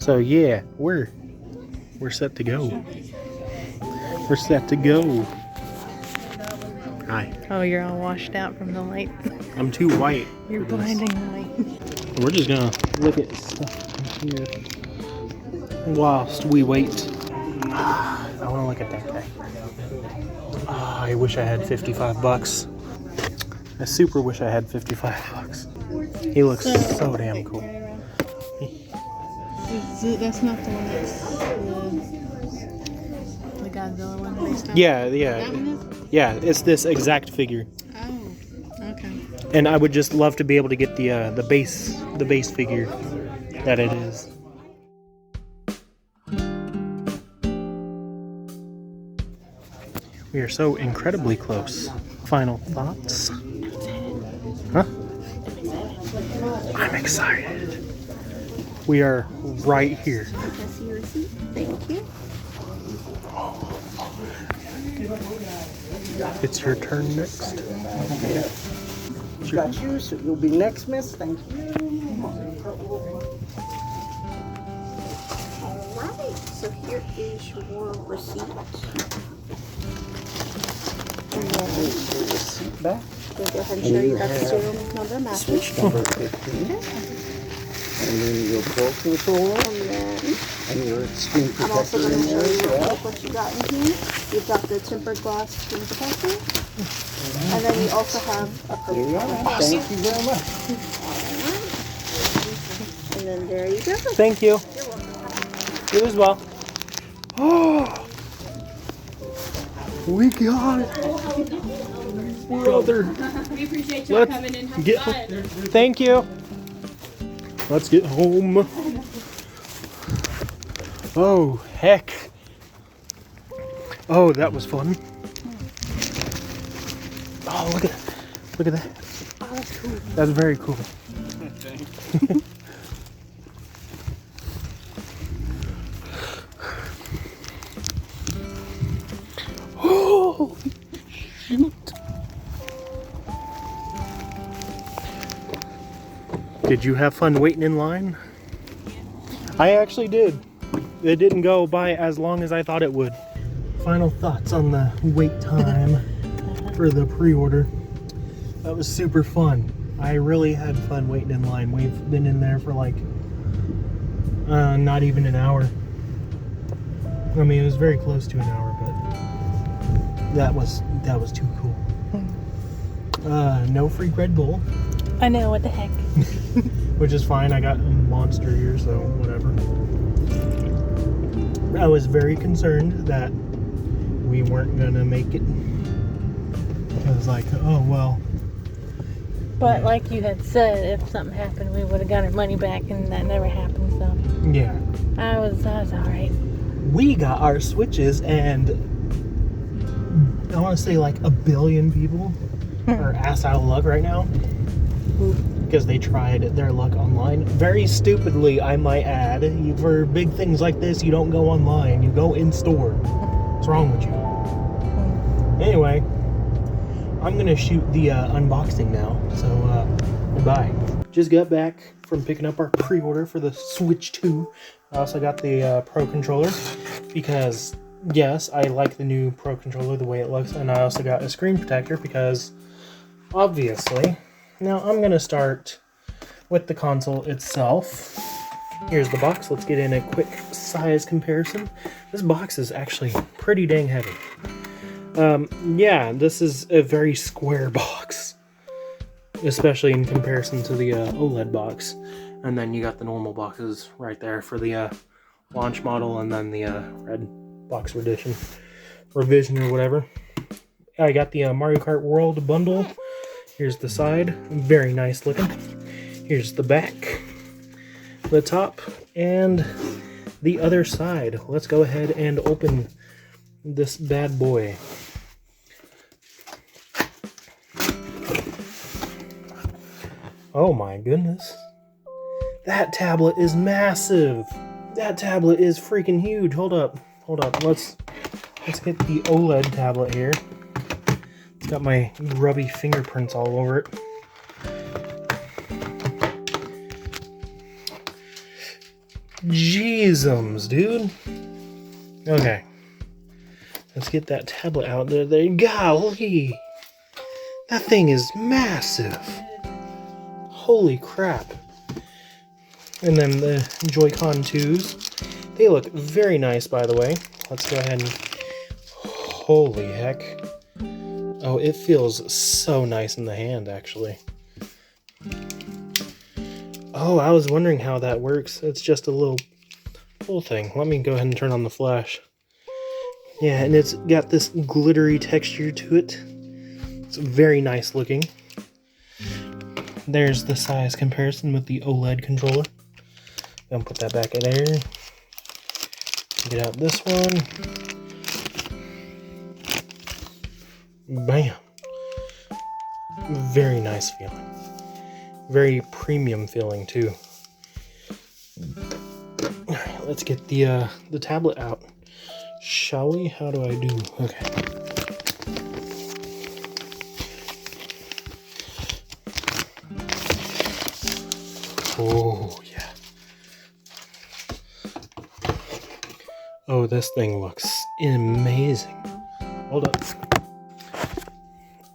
So yeah, we're set to go. We're set to go. Hi. Oh, you're all washed out from the light. I'm too white. You're blinding light. We're just gonna look at stuff here whilst we wait. I wanna look at that guy. I wish I had 55 bucks. I super wish I had 55 bucks. He looks so damn cool. That's not the one that's the Godzilla one based on? Yeah. That one is? Yeah, it's this exact figure. Oh, okay. And I would just love to be able to get the base figure that it is. We are so incredibly close. Final thoughts? Huh? I'm excited. We are right here. Thank you. It's your turn next. Got you, so you'll be next, miss. Thank you. Alright, so here is your receipt. And then Seat back. we'll go ahead and show you that the serial number matches. Switch number 15. And then your pull controller. And then And your screen I'm also protector going to in show there you as well. what you got in here. You've got the tempered glass screen protector. And then you also have a There you perfect are. Thank you very much. And then there you go. Thank you. You as well. Oh, we got it, brother. We appreciate y'all coming in. Have Get. fun. Thank you. Let's get home. Oh heck. Oh, that was fun. Oh, look at that. Oh, that's cool. That's very cool. Oh, shoot. Did you have fun waiting in line? I actually did. It didn't go by as long as I thought it would. Final thoughts on the wait time for the pre-order. That was super fun. I really had fun waiting in line. We've been in there for like not even an hour. I mean, it was very close to an hour, but that was too cool. No free Red Bull, I know, what the heck. which is fine. I got a Monster here, so whatever. I was very concerned that we weren't gonna make it. I was like, oh well. But like you had said, if something happened, we would have got our money back, and that never happened, so Yeah. I was alright. We got our Switches, and I want to say like 1 billion people are ass out of luck right now because they tried their luck online. Very stupidly, I might add. For big things like this, you don't go online, you go in store. What's wrong with you? Anyway, I'm gonna shoot the unboxing now, so goodbye. Just got back from picking up our pre-order for the Switch 2. I also got the Pro Controller because, yes, I like the new Pro Controller, the way it looks, and I also got a screen protector because, obviously. Now I'm gonna start with the console itself. Here's the box. Let's get in a quick size comparison. This box is actually pretty dang heavy. Yeah, this is a very square box, especially in comparison to the OLED box. And then you got the normal boxes right there for the launch model, and then the red box revision or whatever. I got the Mario Kart World bundle. Here's the side, very nice looking. Here's the back, the top, and the other side. Let's go ahead and open this bad boy. Oh my goodness. That tablet is massive. That tablet is freaking huge. Hold up. Let's get the OLED tablet here. It's got my grubby fingerprints all over it. Jeezums, dude. Okay. Let's get that tablet out there. Golly. That thing is massive. Holy crap. And then the Joy-Con 2s. They look very nice, by the way. Let's go ahead and... Holy heck. Oh, it feels so nice in the hand, actually. Oh, I was wondering how that works. It's just a little thing. Let me go ahead and turn on the flash. Yeah, and it's got this glittery texture to it. It's very nice looking. There's the size comparison with the OLED controller. Gonna put that back in there. Get out this one. Bam. Very nice feeling. Very premium feeling too. Alright, let's get the tablet out. Shall we? How do I do? Okay. Oh, yeah. Oh, this thing looks amazing. Hold up.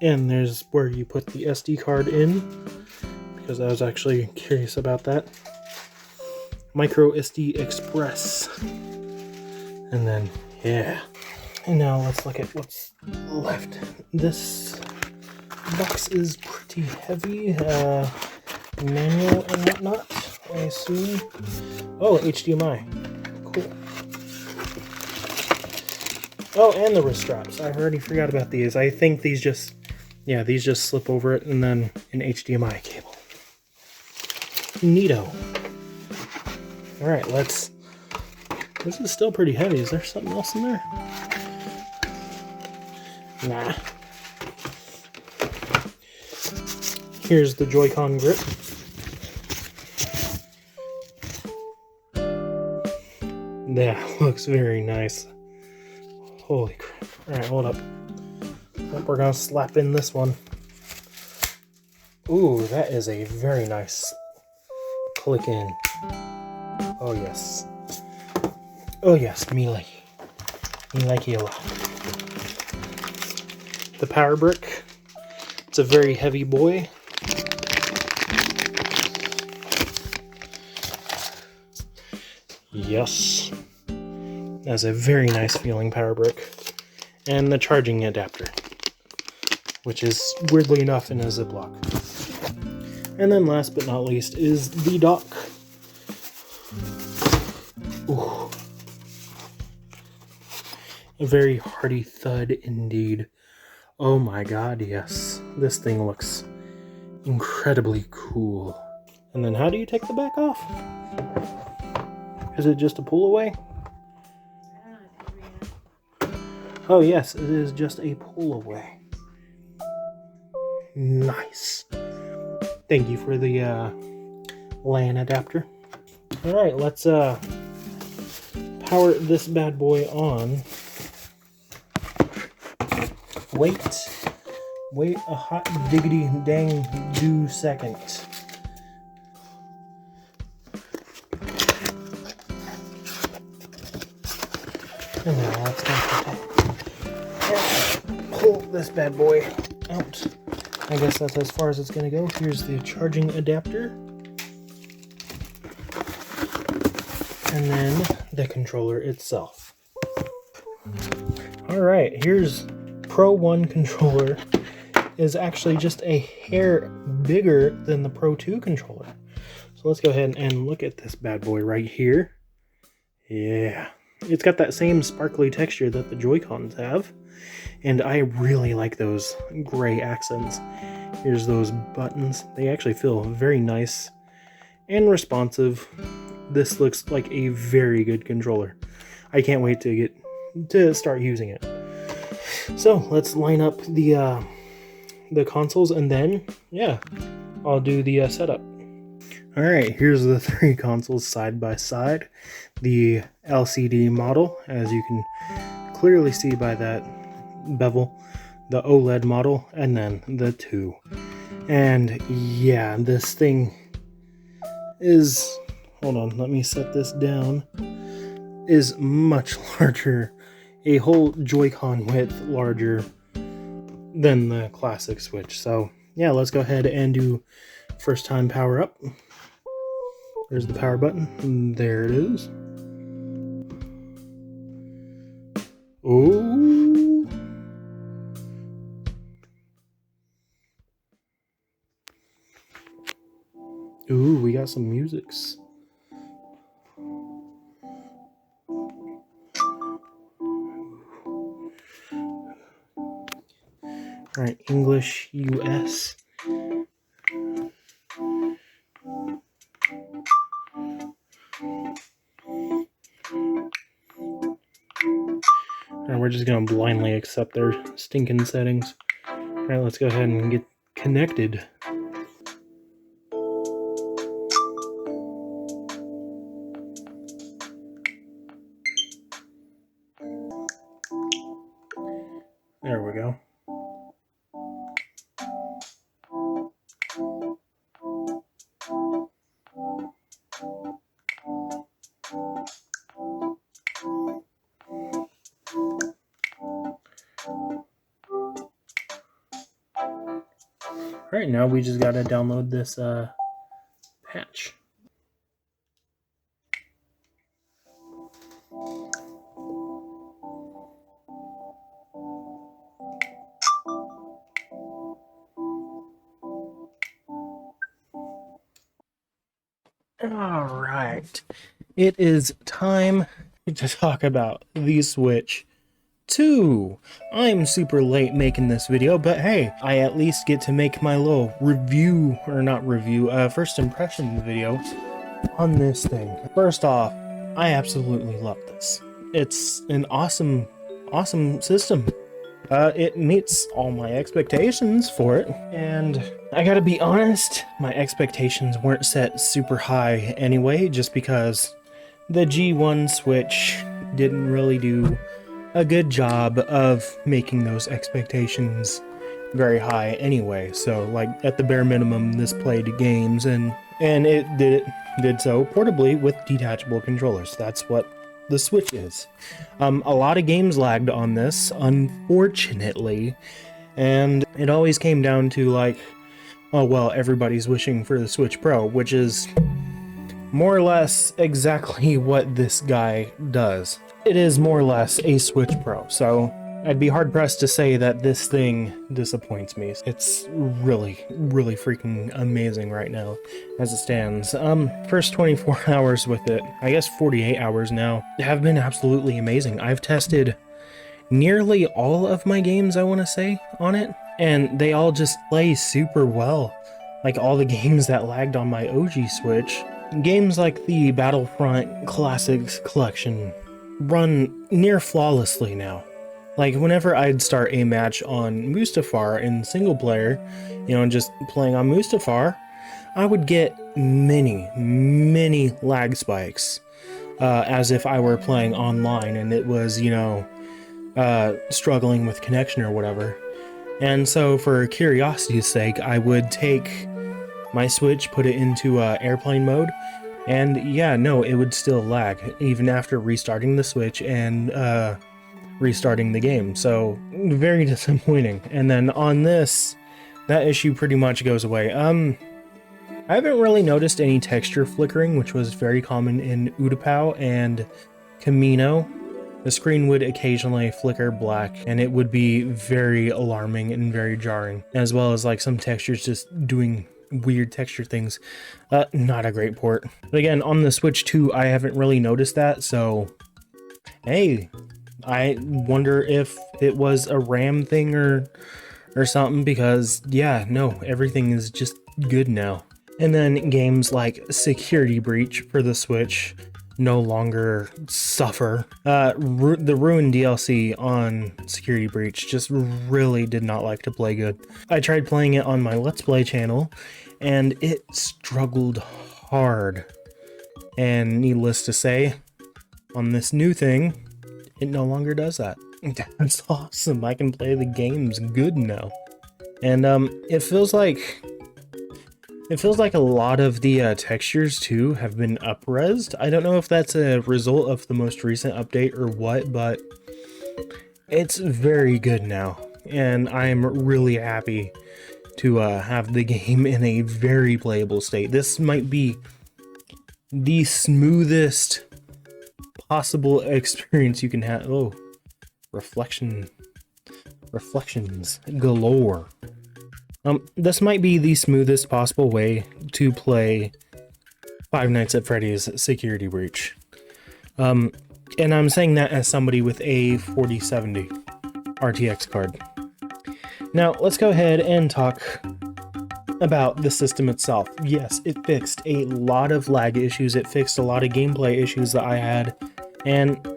And there's where you put the SD card in, because I was actually curious about that. Micro SD Express. And then, yeah. And now let's look at what's left. This box is pretty heavy. Manual and whatnot, I assume. Oh, HDMI. Cool. Oh, and the wrist straps. I already forgot about these. I think these just, yeah, these just slip over it, and then an HDMI cable. Neato. Alright, let's... This is still pretty heavy. Is there something else in there? Nah. Here's the Joy-Con grip. That looks very nice. Holy crap. Alright, hold up. We're gonna slap in this one. Ooh, that is a very nice click in. Oh yes. Oh yes, me like it a lot. The power brick. It's a very heavy boy. Yes. That's a very nice feeling power brick. And the charging adapter, which is weirdly enough in a Ziploc. And then last but not least is the dock. Ooh. A very hearty thud indeed. Oh my god, yes. This thing looks incredibly cool. And then how do you take the back off? Is it just a pull away? Oh yes, it is just a pull away. Nice. Thank you for the LAN adapter. Alright, let's power this bad boy on. Wait a hot diggity dang do second. And now let's pull this bad boy out. I guess that's as far as it's gonna go. Here's the charging adapter. And then the controller itself. Alright, here's Pro 1 controller. Is actually just a hair bigger than the Pro 2 controller. So let's go ahead and look at this bad boy right here. Yeah. It's got that same sparkly texture that the Joy-Cons have. And I really like those gray accents. Here's those buttons. They actually feel very nice and responsive. This looks like a very good controller. I can't wait to start using it. So let's line up the consoles, and then yeah, I'll do the setup. All right, here's the three consoles side by side. The LCD model, as you can clearly see by that bevel, the OLED model, and then the two. And yeah, this thing is, hold on, let me set this down, is much larger, a whole Joy-Con width larger than the classic Switch. So yeah, let's go ahead and do first time power up. There's the power button, and there it is. Ooh. Ooh, we got some musics. Alright, English, US. And we're just gonna blindly accept their stinking settings. Alright, let's go ahead and get connected. There we go. Alright, now we just gotta download this patch. Alright, it is time to talk about the Switch 2. I'm super late making this video, but hey, I at least get to make my little review, or not review, first impression video on this thing. First off, I absolutely love this. It's an awesome system. It meets all my expectations for it, and I gotta be honest, my expectations weren't set super high anyway, just because the G1 Switch didn't really do a good job of making those expectations very high anyway. So like at the bare minimum, this played games and it did so portably with detachable controllers. That's what the Switch is. A lot of games lagged on this, unfortunately, and it always came down to like, oh well, everybody's wishing for the Switch Pro, which is more or less exactly what this guy does. It is more or less a Switch Pro, so I'd be hard-pressed to say that this thing disappoints me. It's really freaking amazing right now, as it stands. First 24 hours with it, I guess 48 hours now, have been absolutely amazing. I've tested nearly all of my games, I want to say, on it, and they all just play super well. Like all the games that lagged on my OG Switch, games like the Battlefront Classics Collection run near flawlessly now. Like whenever I'd start a match on Mustafar in single player, you know, just playing on Mustafar, I would get many lag spikes, as if I were playing online and it was, you know, struggling with connection or whatever. And so for curiosity's sake, I would take my Switch, put it into airplane mode, and yeah, no, it would still lag, even after restarting the Switch and restarting the game. So, very disappointing. And then on this, that issue pretty much goes away. I haven't really noticed any texture flickering, which was very common in Utapau and Camino. The screen would occasionally flicker black, and it would be very alarming and very jarring, as well as like some textures just doing weird texture things. Not a great port. But again, on the Switch 2, I haven't really noticed that, so hey, I wonder if it was a RAM thing or something, because yeah, no, everything is just good now. And then games like Security Breach for the Switch no longer suffer. The Ruin DLC on Security Breach just really did not like to play good. I tried playing it on my Let's Play channel, and it struggled hard. And needless to say, on this new thing, it no longer does that. That's awesome. I can play the games good now. And it feels like It feels like a lot of the textures too have been up-resed. I don't know if that's a result of the most recent update or what, but it's very good now. And I'm really happy to have the game in a very playable state. This might be the smoothest possible experience you can have. Oh, reflections galore. This might be the smoothest possible way to play Five Nights at Freddy's Security Breach. And I'm saying that as somebody with a 4070 RTX card. Now, let's go ahead and talk about the system itself. Yes, it fixed a lot of lag issues. It fixed a lot of gameplay issues that I had. And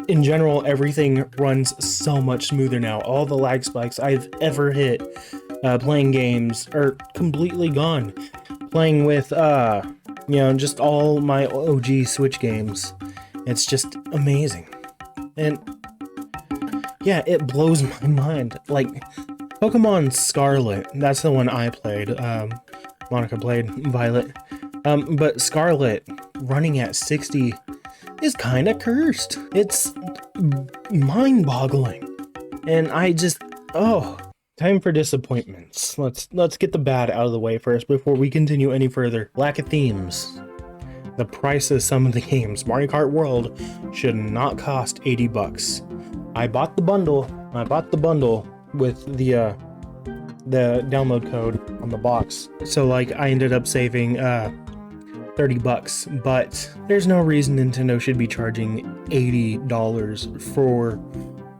in general, everything runs so much smoother now. All the lag spikes I've ever hit playing games are completely gone. Playing with, just all my OG Switch games. It's just amazing. And yeah, it blows my mind. Like, Pokemon Scarlet, that's the one I played. Monica played Violet. But Scarlet running at 60 is kind of cursed. It's mind-boggling. And I just, time for disappointments. Let's get the bad out of the way first before we continue any further. Lack of themes. The price of some of the games. Mario Kart World should not cost 80 bucks. I bought the bundle with the download code on the box. So like I ended up saving 30 bucks, but there's no reason Nintendo should be charging $80 for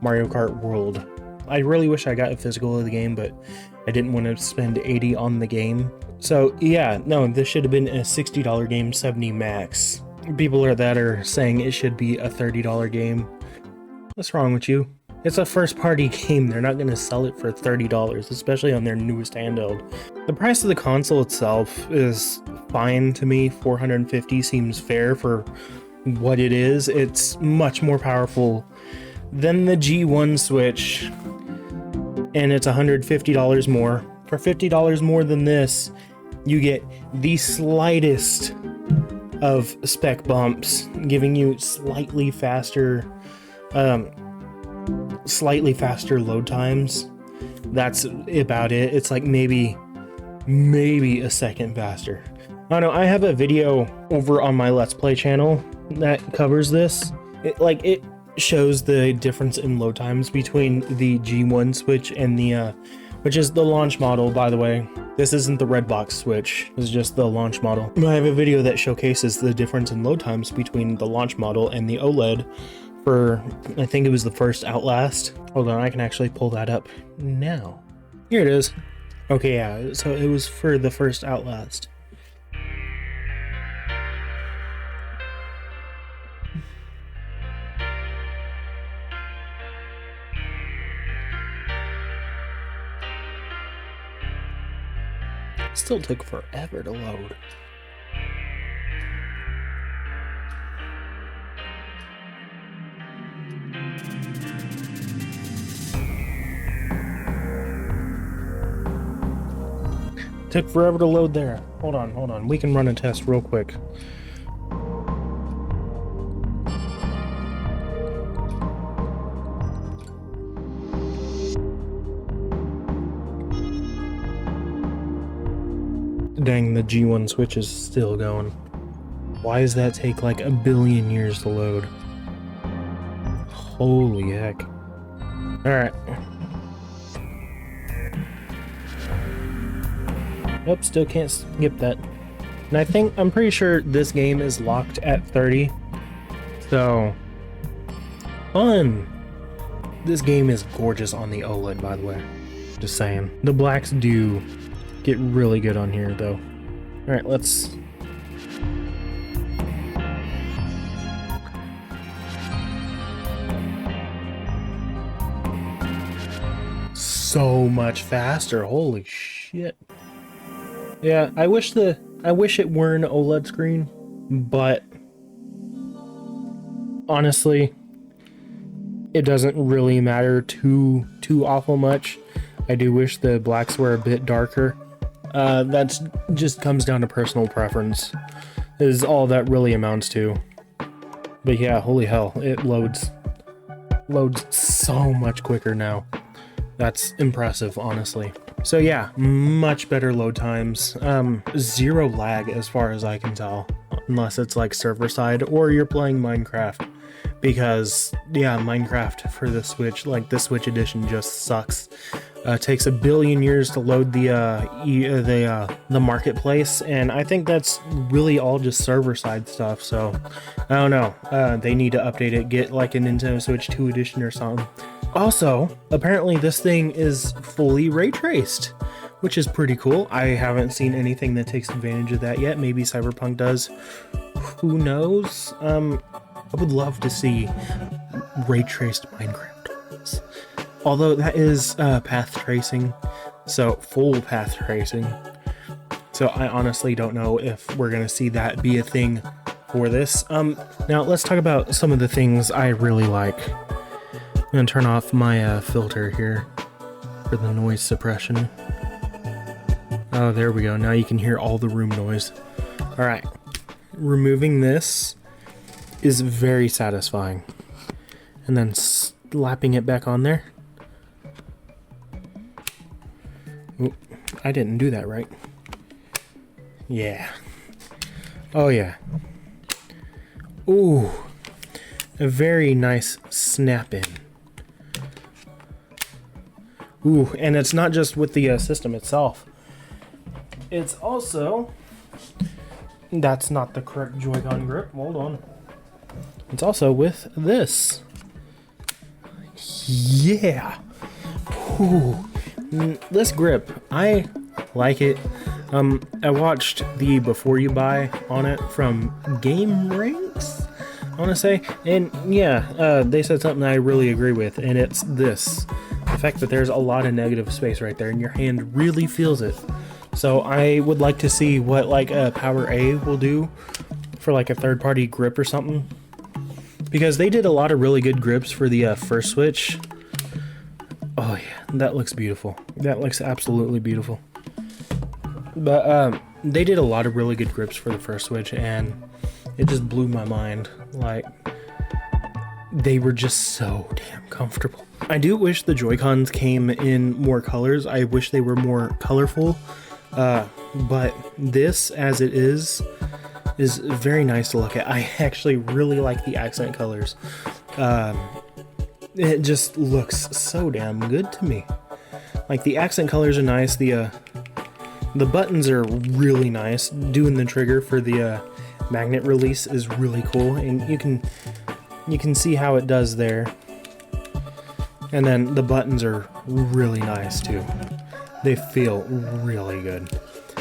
Mario Kart World. I really wish I got a physical of the game, but I didn't want to spend 80 on the game. So yeah, no, this should have been a $60 game, 70 max. People are saying it should be a $30 game. What's wrong with you? It's a first party game. They're not going to sell it for $30, especially on their newest handheld. The price of the console itself is fine to me. $450 seems fair for what it is. It's much more powerful than the G1 Switch, and it's $150 more. For $50 more than this, you get the slightest of spec bumps, giving you slightly faster load times. That's about it. It's like maybe a second faster. I don't know, I have a video over on my Let's Play channel that covers this. It shows the difference in load times between the G1 Switch and the which is the launch model, by the way. This isn't the red box Switch, this is just the launch model. I have a video that showcases the difference in load times between the launch model and the OLED for, I think it was the first Outlast. Hold on, I can actually pull that up now. Here it is. Okay, yeah, so it was for the first Outlast. Still took forever to load. Took forever to load there. Hold on. We can run a test real quick. Dang, the G1 Switch is still going. Why does that take like a billion years to load? Holy heck. Alright. Nope, still can't skip that. And I'm pretty sure this game is locked at 30. So, fun! This game is gorgeous on the OLED, by the way. Just saying. The blacks do get really good on here, though. Alright, let's... So much faster, holy shit. Yeah, I wish it were an OLED screen, but honestly, it doesn't really matter too awful much. I do wish the blacks were a bit darker. That's just comes down to personal preference, is all that really amounts to. But yeah, holy hell, it loads so much quicker now. That's impressive, honestly. So yeah, much better load times. Zero lag as far as I can tell, unless it's like server side or you're playing Minecraft. Because yeah, Minecraft for the Switch, like the Switch edition, just sucks. Takes a billion years to load the marketplace, and I think that's really all just server side stuff. So I don't know. They need to update it, get like a Nintendo Switch 2 edition or something. Also, apparently this thing is fully ray traced, which is pretty cool. I haven't seen anything that takes advantage of that yet. Maybe Cyberpunk does. Who knows? I would love to see ray traced Minecraft. Although that is path tracing, so full path tracing. So I honestly don't know if we're gonna see that be a thing for this. Now let's talk about some of the things I really like. I'm gonna turn off my filter here for the noise suppression. Oh, there we go. Now you can hear all the room noise. All right, removing this is very satisfying, and then slapping it back on there. Ooh, I didn't do that right. Yeah. Oh yeah. Ooh, a very nice snap in. Ooh, and it's not just with the system itself. It's also, that's not the correct Joy-Con grip. Hold on. It's also with this. Yeah. Ooh. This grip, I like it. I watched the before you buy on it from Game Ranks, I want to say, and yeah, they said something I really agree with, and it's this. The fact that there's a lot of negative space right there and your hand really feels it. So I would like to see what like a Power A will do for like a third-party grip or something, because they did a lot of really good grips for the first Switch. Oh yeah, that looks beautiful. That looks absolutely beautiful. But they did a lot of really good grips for the first Switch, and it just blew my mind. Like, they were just so damn comfortable. I do wish the Joy-Cons came in more colors. I wish they were more colorful. But this, as it is very nice to look at. I actually really like the accent colors. It just looks so damn good to me. Like, the accent colors are nice. The buttons are really nice. Doing the trigger for the magnet release is really cool, and you can see how it does there. And then the buttons are really nice too. They feel really good.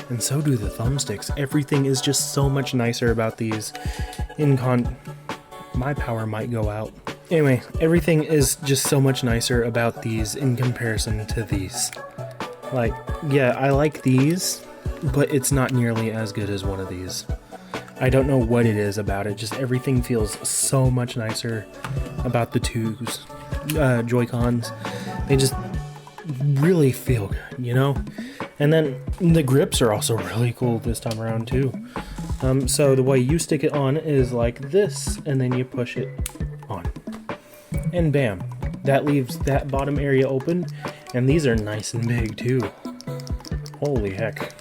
And so do the thumbsticks. Everything is just so much nicer about these. My power might go out. Anyway, everything is just so much nicer about these in comparison to these. Like, yeah, I like these, but it's not nearly as good as one of these. I don't know what it is about it, just everything feels so much nicer about the two Joy-Cons. They just really feel good, you know? And then the grips are also really cool this time around too. So the way you stick it on is like this, and then you push it on. And bam, that leaves that bottom area open, and these are nice and big too. Holy heck.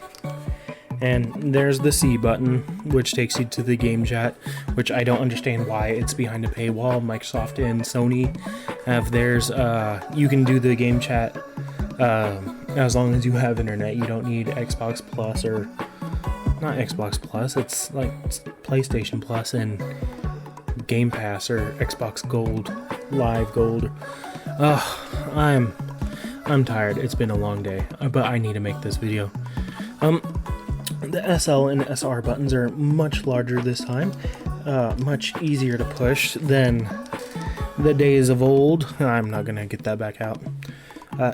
And there's the C button, which takes you to the game chat, which I don't understand why it's behind a paywall. Microsoft and Sony have theirs. You can do the game chat as long as you have internet. You don't need Xbox Plus, or not Xbox Plus, it's like PlayStation Plus and Game Pass or Xbox Gold, Live Gold. I'm tired. It's been a long day, but I need to make this video. The SL and SR buttons are much larger this time, much easier to push than the days of old. I'm not gonna get that back out.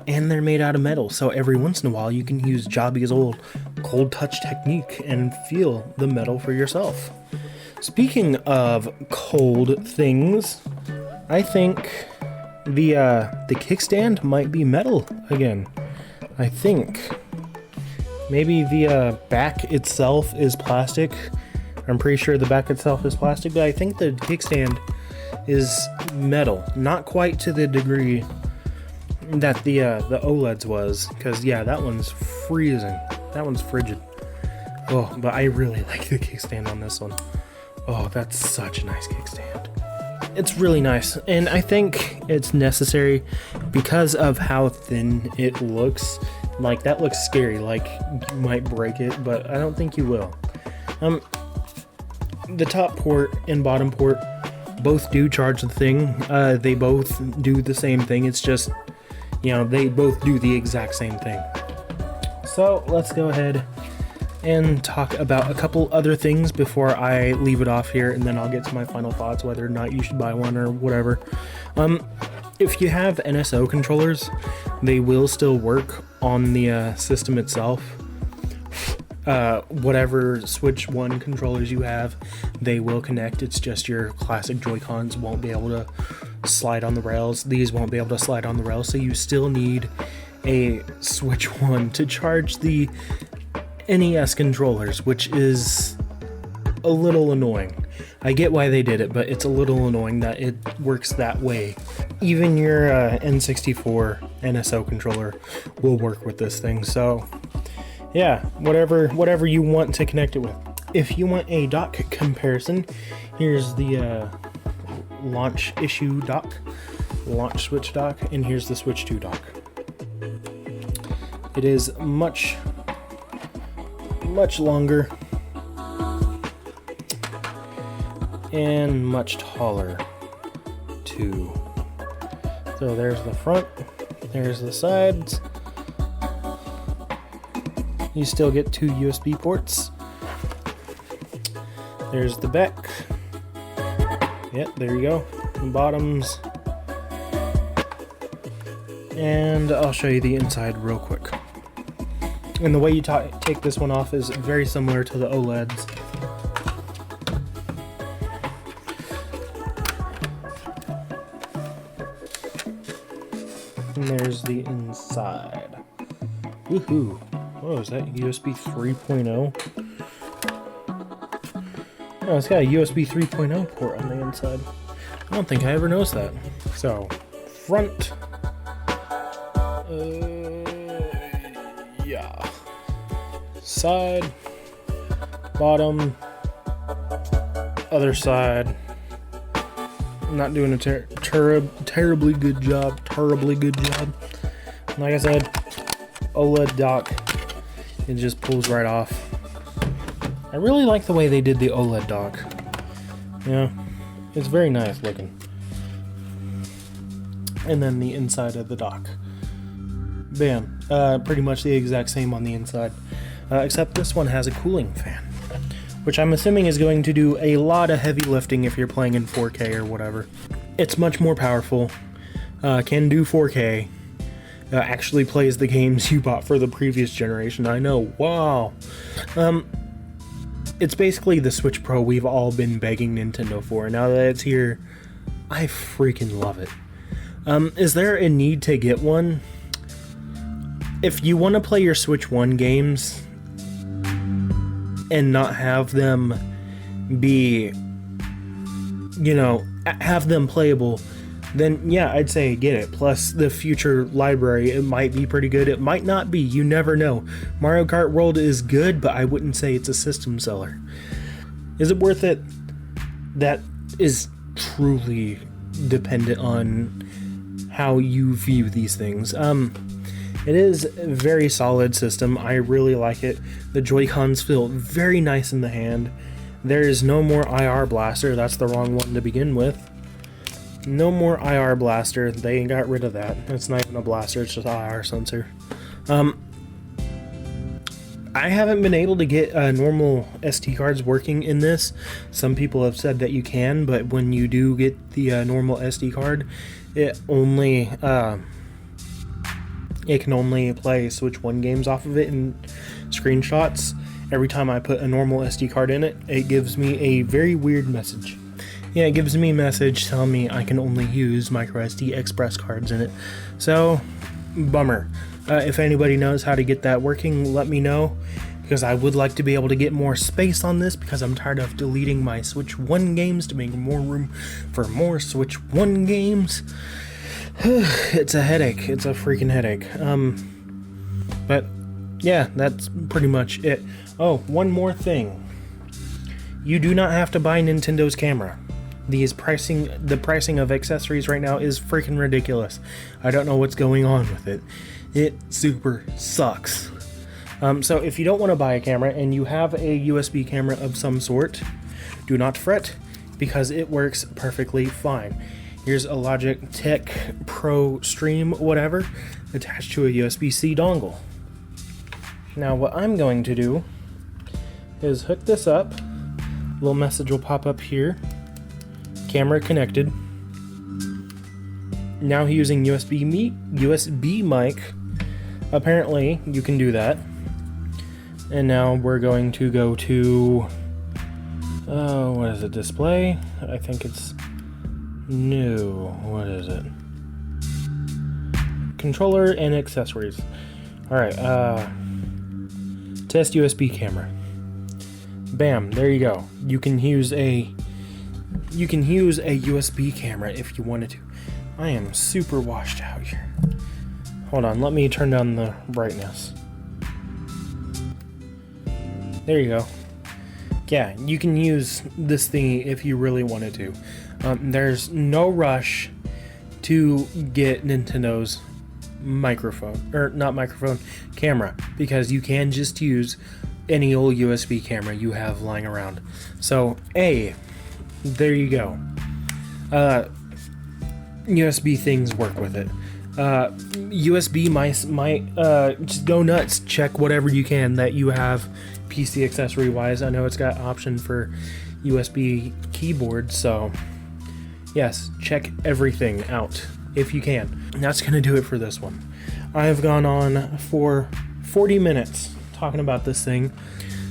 And they're made out of metal, so every once in a while you can use Jobby's old cold touch technique and feel the metal for yourself. Speaking of cold things, I think the kickstand might be metal again. I think. Maybe the back itself is plastic. I'm pretty sure the back itself is plastic, but I think the kickstand is metal. Not quite to the degree that the OLED's was, because yeah, that one's freezing. That one's frigid. Oh, but I really like the kickstand on this one. Oh, that's such a nice kickstand. It's really nice, and I think it's necessary because of how thin it looks. Like, that looks scary, like you might break it, but I don't think you will. The top port and bottom port both do charge the thing. They both do the same thing. It's just, you know, they both do the exact same thing. So let's go ahead and talk about a couple other things before I leave it off here, and then I'll get to my final thoughts, whether or not you should buy one or whatever. If you have NSO controllers, they will still work on the system itself. Whatever Switch 1 controllers you have, they will connect. It's just your classic Joy-Cons won't be able to slide on the rails. These won't be able to slide on the rails, so you still need a Switch 1 to charge the NES controllers, which is a little annoying. I get why they did it, but it's a little annoying that it works that way. Even your N64 NSO controller will work with this thing, so yeah, whatever you want to connect it with. If you want a dock comparison, here's the launch issue dock, launch Switch dock, and here's the Switch 2 dock. It is much longer and much taller too. So there's the front, there's the sides. You still get 2 USB ports. There's the back. Yep, there you go. The bottoms. And I'll show you the inside real quick. And the way you take this one off is very similar to the OLEDs. And there's the inside. Woohoo! Oh, is that USB 3.0? Oh, it's got a USB 3.0 port on the inside. I don't think I ever noticed that. So, front. Yeah. Side. Bottom. Other side. I'm not doing a terribly good job. Like I said, OLED dock. It just pulls right off. I really like the way they did the OLED dock. Yeah, it's very nice looking. And then the inside of the dock. Bam. Pretty much the exact same on the inside. Except this one has a cooling fan, which I'm assuming is going to do a lot of heavy lifting if you're playing in 4K or whatever. It's much more powerful. Can do 4K. Actually plays the games you bought for the previous generation. I know, wow. It's basically the Switch Pro we've all been begging Nintendo for. Now that it's here, I freaking love it. Is there a need to get one? If you want to play your Switch 1 games and not have them be, you know, have them playable, then yeah, I'd say get it. Plus the future library, it might be pretty good. It might not be. You never know. Mario Kart World is good, but I wouldn't say it's a system seller. Is it worth it? That is truly dependent on how you view these things. It is a very solid system. I really like it. The Joy-Cons feel very nice in the hand. There is no more IR blaster. That's the wrong one to begin with. No more IR blaster. They got rid of that. It's not even a blaster, it's just an IR sensor. I haven't been able to get normal SD cards working in this. Some people have said that you can, but when you do get the normal SD card, it only it can only play Switch 1 games off of it in screenshots. Every time I put a normal SD card in it, it gives me a very weird message. Yeah, it gives me a message telling me I can only use microSD Express cards in it. So, bummer. If anybody knows how to get that working, let me know, because I would like to be able to get more space on this, because I'm tired of deleting my Switch 1 games to make more room for more Switch 1 games. It's a headache. It's a freaking headache. But yeah, that's pretty much it. Oh, one more thing. You do not have to buy Nintendo's camera. The pricing of accessories right now is freaking ridiculous. I don't know what's going on with it. It super sucks. So if you don't want to buy a camera and you have a USB camera of some sort, do not fret, because it works perfectly fine. Here's a Logitech Pro Stream whatever attached to a USB-C dongle. Now what I'm going to do is hook this up. A little message will pop up here. Camera connected. Now using USB mic. Apparently you can do that. And now we're going to go to what is it? Display? I think it's new. What is it? Controller and accessories. Alright, test USB camera. Bam, there you go. You can use a USB camera if you wanted to. I am super washed out here. Hold on, let me turn down the brightness. There you go. Yeah, you can use this thingy if you really wanted to. There's no rush to get Nintendo's camera, because you can just use any old USB camera you have lying around. So, there you go. USB things work with it. USB might just go nuts. Check whatever you can that you have PC accessory wise. I know it's got option for USB keyboard, so yes, check everything out if you can. And that's gonna do it for this one. I've gone on for 40 minutes talking about this thing.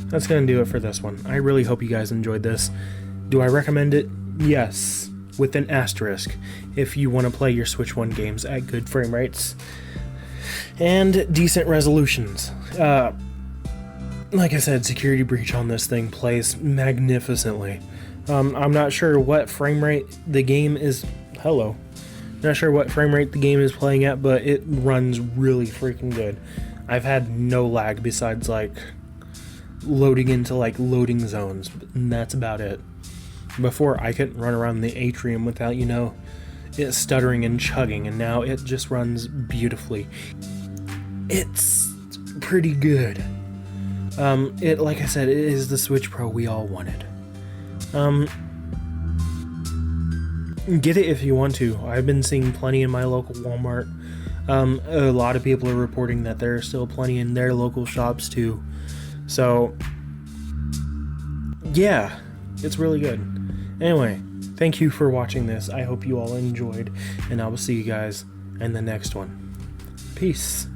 That's gonna do it for this one. I really hope you guys enjoyed this. Do I recommend it? Yes, with an asterisk, if you want to play your Switch 1 games at good frame rates and decent resolutions. Like I said, Security Breach on this thing plays magnificently. I'm not sure what frame rate the game is. Not sure what frame rate the game is playing at, but it runs really freaking good. I've had no lag besides like loading into like loading zones, and that's about it. Before, I couldn't run around the atrium without, it stuttering and chugging, and now it just runs beautifully. It's pretty good. Like I said, it is the Switch Pro we all wanted. Get it if you want to. I've been seeing plenty in my local Walmart. A lot of people are reporting that there are still plenty in their local shops too. So, yeah, it's really good. Anyway, thank you for watching this. I hope you all enjoyed, and I will see you guys in the next one. Peace.